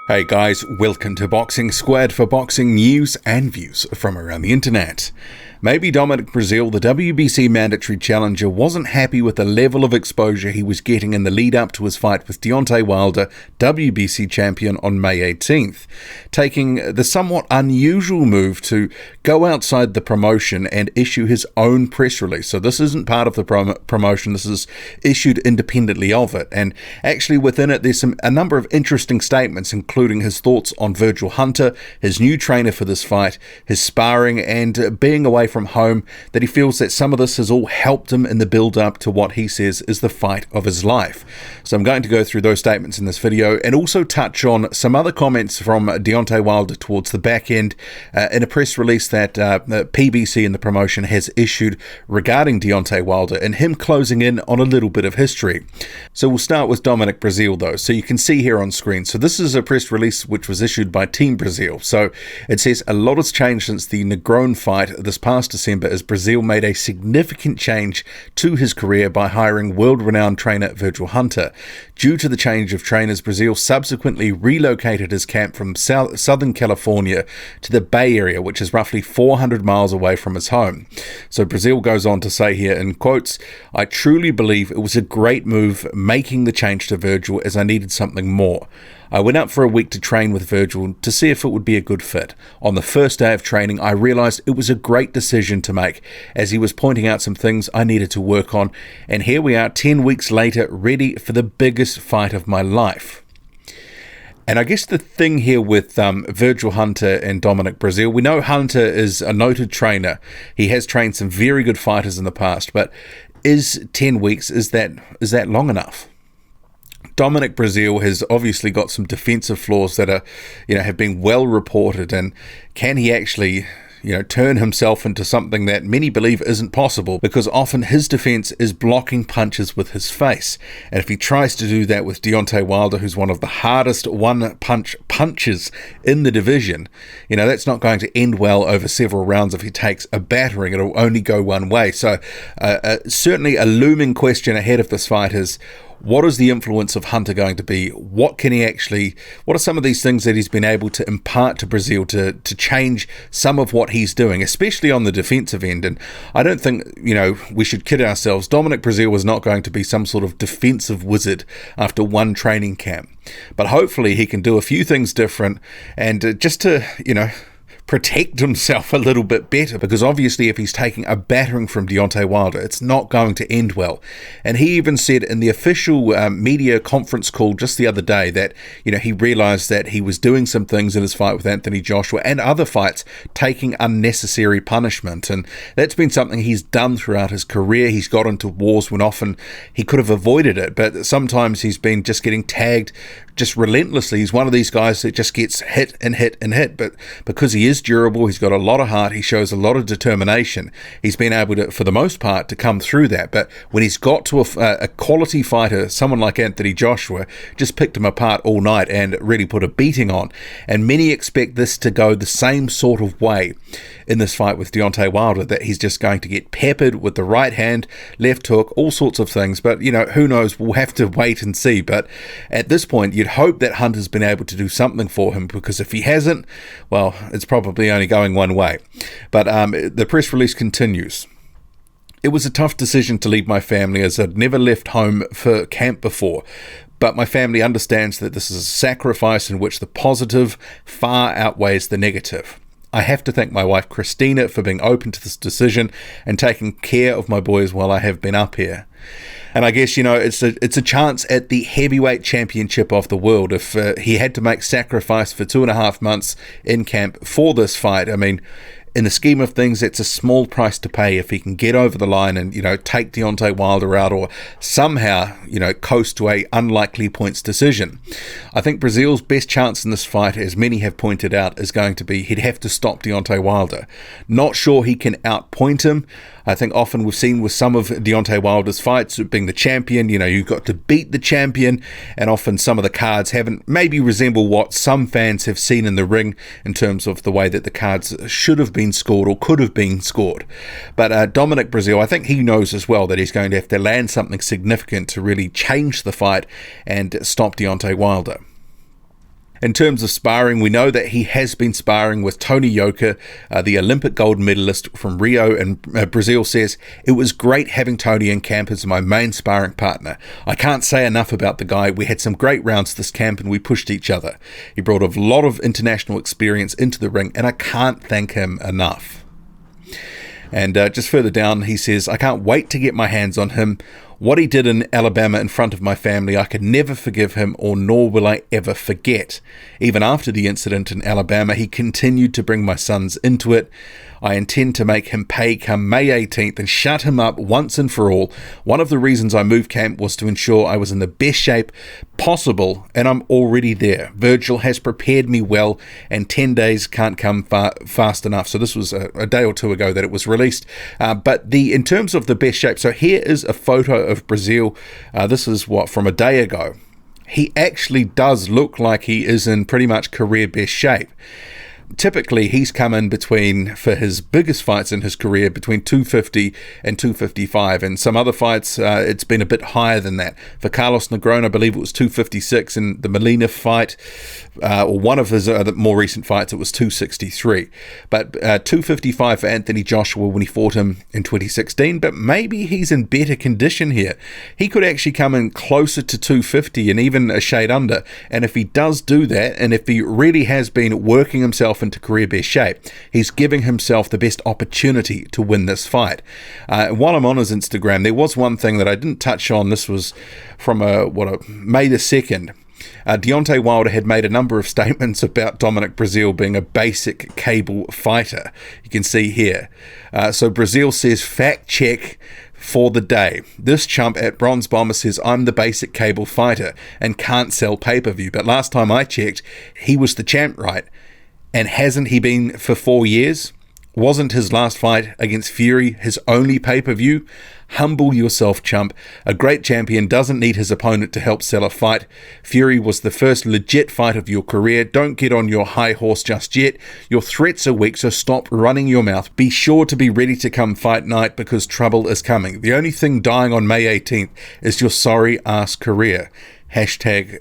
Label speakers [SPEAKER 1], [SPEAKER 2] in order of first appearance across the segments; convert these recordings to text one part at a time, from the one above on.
[SPEAKER 1] Hey guys, welcome to Boxing Squad for boxing news and views from around the internet. Maybe Dominic Breazeale, the WBC mandatory challenger, wasn't happy with the level of exposure he was getting in the lead up to his fight with Deontay Wilder, WBC champion, on May 18th, taking the somewhat unusual move to go outside the promotion and issue his own press release. So this isn't part of the promotion, this is issued independently of it, and actually within it there's a number of interesting statements, including his thoughts on Virgil Hunter, his new trainer for this fight, his sparring, and being away from home, that he feels that some of this has all helped him in the build-up to what he says is the fight of his life. So I'm going to go through those statements in this video and also touch on some other comments from Deontay Wilder towards the back end in a press release that the PBC and the promotion has issued regarding Deontay Wilder and him closing in on a little bit of history. So we'll start with Dominic Breazeale though. So you can see here on screen. So this is a press release which was issued by Team Breazeale. So it says a lot has changed since the Negron fight this past December, as Breazeale made a significant change to his career by hiring world-renowned trainer Virgil Hunter. Due to the change of trainers, Breazeale subsequently relocated his camp from Southern California to the Bay Area, which is roughly 400 miles away from his home. So Breazeale goes on to say here in quotes, "I truly believe it was a great move making the change to Virgil, as I needed something more. I went up for a week to train with Virgil to see if it would be a good fit. On the first day of training, I realized it was a great decision to make, as he was pointing out some things I needed to work on, and here we are 10 weeks later, ready for the biggest fight of my life." And I guess the thing here with Virgil Hunter and Dominic Breazeale, we know Hunter is a noted trainer. He has trained some very good fighters in the past, but is 10 weeks, is that long enough? Dominic Breazeale has obviously got some defensive flaws that are, have been well reported, and can he actually, turn himself into something that many believe isn't possible, because often his defense is blocking punches with his face. And if he tries to do that with Deontay Wilder, who's one of the hardest one-punch punchers in the division, that's not going to end well over several rounds. If he takes a battering, it'll only go one way. So certainly a looming question ahead of this fight is, what is the influence of Hunter going to be? What are some of these things that he's been able to impart to Breazeale to change some of what he's doing, especially on the defensive end? And I don't think, we should kid ourselves. Dominic Breazeale was not going to be some sort of defensive wizard after one training camp. But hopefully he can do a few things different and just to, protect himself a little bit better, because obviously if he's taking a battering from Deontay Wilder, it's not going to end well. And he even said in the official media conference call just the other day that, he realized that he was doing some things in his fight with Anthony Joshua and other fights, taking unnecessary punishment. And that's been something he's done throughout his career. He's got into wars when often he could have avoided it, but sometimes he's been just getting tagged just relentlessly. He's one of these guys that just gets hit and hit and hit, but because he is durable, he's got a lot of heart, he shows a lot of determination, he's been able to, for the most part, to come through that. But when he's got to a quality fighter, someone like Anthony Joshua, just picked him apart all night and really put a beating on. And many expect this to go the same sort of way in this fight with Deontay Wilder, that he's just going to get peppered with the right hand, left hook, all sorts of things. But, who knows? We'll have to wait and see. But at this point, you'd hope that Hunter's been able to do something for him, because if he hasn't, well, it's probably only going one way. But the press release continues. "It was a tough decision to leave my family, as I'd never left home for camp before. But my family understands that this is a sacrifice in which the positive far outweighs the negative. I have to thank my wife Christina for being open to this decision and taking care of my boys while I have been up here." And I guess, it's a chance at the heavyweight championship of the world. If he had to make sacrifice for 2.5 months in camp for this fight, I mean, in the scheme of things, it's a small price to pay if he can get over the line and, take Deontay Wilder out, or somehow, coast to a unlikely points decision. I think Breazeale's best chance in this fight, as many have pointed out, is going to be he'd have to stop Deontay Wilder. Not sure he can outpoint him. I think often we've seen with some of Deontay Wilder's fights, being the champion, you've got to beat the champion, and often some of the cards haven't maybe resemble what some fans have seen in the ring in terms of the way that the cards should have been scored or could have been scored. But Dominic Breazeale, I think he knows as well that he's going to have to land something significant to really change the fight and stop Deontay Wilder. In terms of sparring, we know that he has been sparring with Tony Yoka, the Olympic gold medalist from Rio, and Brazil says, "It was great having Tony in camp as my main sparring partner. I can't say enough about the guy. We had some great rounds this camp and we pushed each other. He brought a lot of international experience into the ring and I can't thank him enough." And just further down, he says, "I can't wait to get my hands on him. What he did in Alabama in front of my family, I could never forgive him, or nor will I ever forget. Even after the incident in Alabama, he continued to bring my sons into it. I intend to make him pay come May 18th and shut him up once and for all. One of the reasons I moved camp was to ensure I was in the best shape possible, and I'm already there. Virgil has prepared me well, and 10 days can't come fast enough." So this was a day or two ago that it was released. But in terms of the best shape, so here is a photo of Breazeale. This is from a day ago. He actually does look like he is in pretty much career best shape. Typically, he's come in for his biggest fights in his career, between 250 and 255. And some other fights, it's been a bit higher than that. For Carlos Negron, I believe it was 256. In the Molina fight, or one of his more recent fights, it was 263. But 255 for Anthony Joshua when he fought him in 2016. But maybe he's in better condition here. He could actually come in closer to 250 and even a shade under. And if he does do that, and if he really has been working himself into career best shape, he's giving himself the best opportunity to win this fight. While I'm on his Instagram, there was one thing that I didn't touch on. This was from May the 2nd. Deontay Wilder had made a number of statements about Dominic Breazeale being a basic cable fighter. You can see here. So Breazeale says, "Fact check for the day. This chump at Bronze Bomber says I'm the basic cable fighter and can't sell pay-per-view. But last time I checked, he was the champ, right? And hasn't he been for 4 years? Wasn't his last fight against Fury his only pay-per-view? Humble yourself, chump. A great champion doesn't need his opponent to help sell a fight. Fury was the first legit fight of your career. Don't get on your high horse just yet. Your threats are weak, so stop running your mouth. Be sure to be ready to come fight night because trouble is coming. The only thing dying on May 18th is your sorry ass career.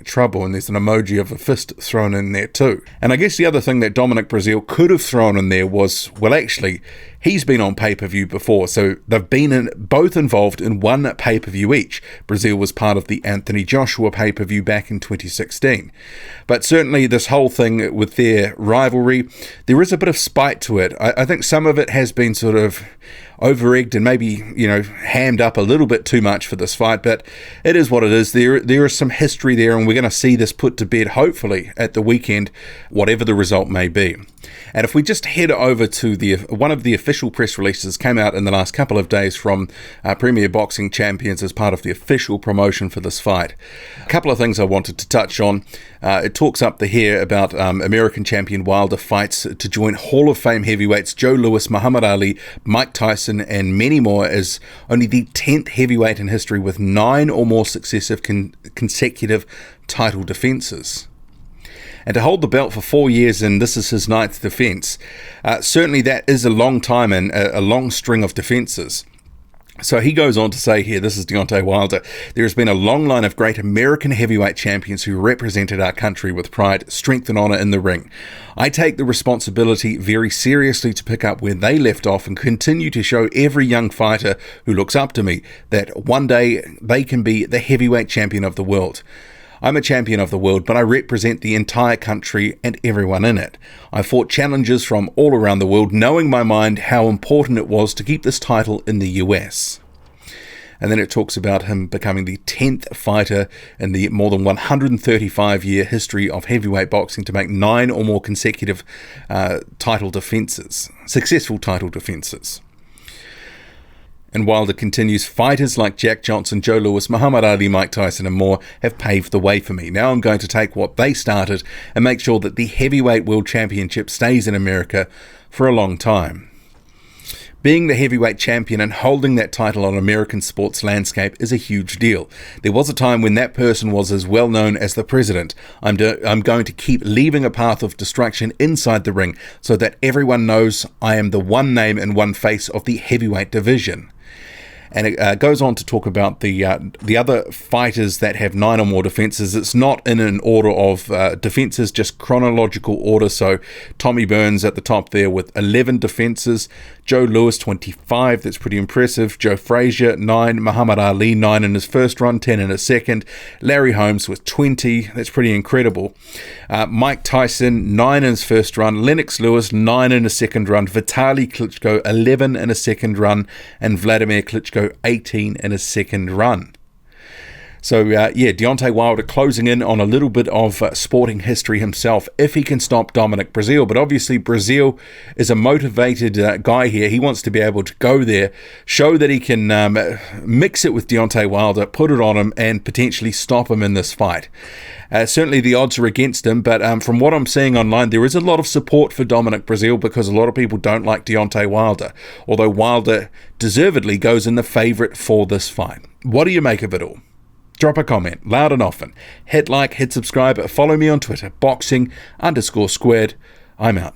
[SPEAKER 1] #trouble," and there's an emoji of a fist thrown in there too. And I guess the other thing that Dominic Breazeale could have thrown in there was, well, actually, he's been on pay-per-view before, so they've been both involved in one pay-per-view each. Breazeale was part of the Anthony Joshua pay-per-view back in 2016. But certainly this whole thing with their rivalry, there is a bit of spite to it. I think some of it has been sort of over-egged and maybe, hammed up a little bit too much for this fight, but it is what it is. There is some history there, and we're going to see this put to bed, hopefully, at the weekend, whatever the result may be. And if we just head over to one of the official press releases came out in the last couple of days from Premier Boxing Champions as part of the official promotion for this fight. A couple of things I wanted to touch on. It talks up here about American champion Wilder fights to join Hall of Fame heavyweights Joe Louis, Muhammad Ali, Mike Tyson, and many more, as only the 10th heavyweight in history with 9 or more successive consecutive title defences. And to hold the belt for 4 years, and this is his 9th defence, certainly that is a long time and a long string of defences. So he goes on to say here, this is Deontay Wilder, "There has been a long line of great American heavyweight champions who represented our country with pride, strength and honour in the ring. I take the responsibility very seriously to pick up where they left off and continue to show every young fighter who looks up to me that one day they can be the heavyweight champion of the world. I'm a champion of the world, but I represent the entire country and everyone in it. I fought challenges from all around the world, knowing in my mind how important it was to keep this title in the US. And then it talks about him becoming the 10th fighter in the more than 135-year history of heavyweight boxing to make 9 or more consecutive successful title defences. And Wilder continues, "Fighters like Jack Johnson, Joe Louis, Muhammad Ali, Mike Tyson and more have paved the way for me. Now I'm going to take what they started and make sure that the heavyweight world championship stays in America for a long time." Being the heavyweight champion and holding that title on American sports landscape is a huge deal. There was a time when that person was as well known as the president. I'm going to keep leaving a path of destruction inside the ring so that everyone knows I am the one name and one face of the heavyweight division. And it goes on to talk about the other fighters that have 9 or more defenses. It's not in an order of defenses, just chronological order. So Tommy Burns at the top there with 11 defenses. Joe Lewis, 25. That's pretty impressive. Joe Frazier, 9. Muhammad Ali, 9 in his first run, 10 in his second. Larry Holmes with 20. That's pretty incredible. Mike Tyson, 9 in his first run. Lennox Lewis, 9 in his second run. Vitaly Klitschko, 11 in his second run. And Vladimir Klitschko, 18 in his second run. So, Deontay Wilder closing in on a little bit of sporting history himself, if he can stop Dominic Breazeale. But obviously, Breazeale is a motivated guy here. He wants to be able to go there, show that he can mix it with Deontay Wilder, put it on him, and potentially stop him in this fight. Certainly, the odds are against him, but from what I'm seeing online, there is a lot of support for Dominic Breazeale because a lot of people don't like Deontay Wilder, although Wilder deservedly goes in the favourite for this fight. What do you make of it all? Drop a comment, loud and often. Hit like, hit subscribe, follow me on Twitter, boxing_squared. I'm out.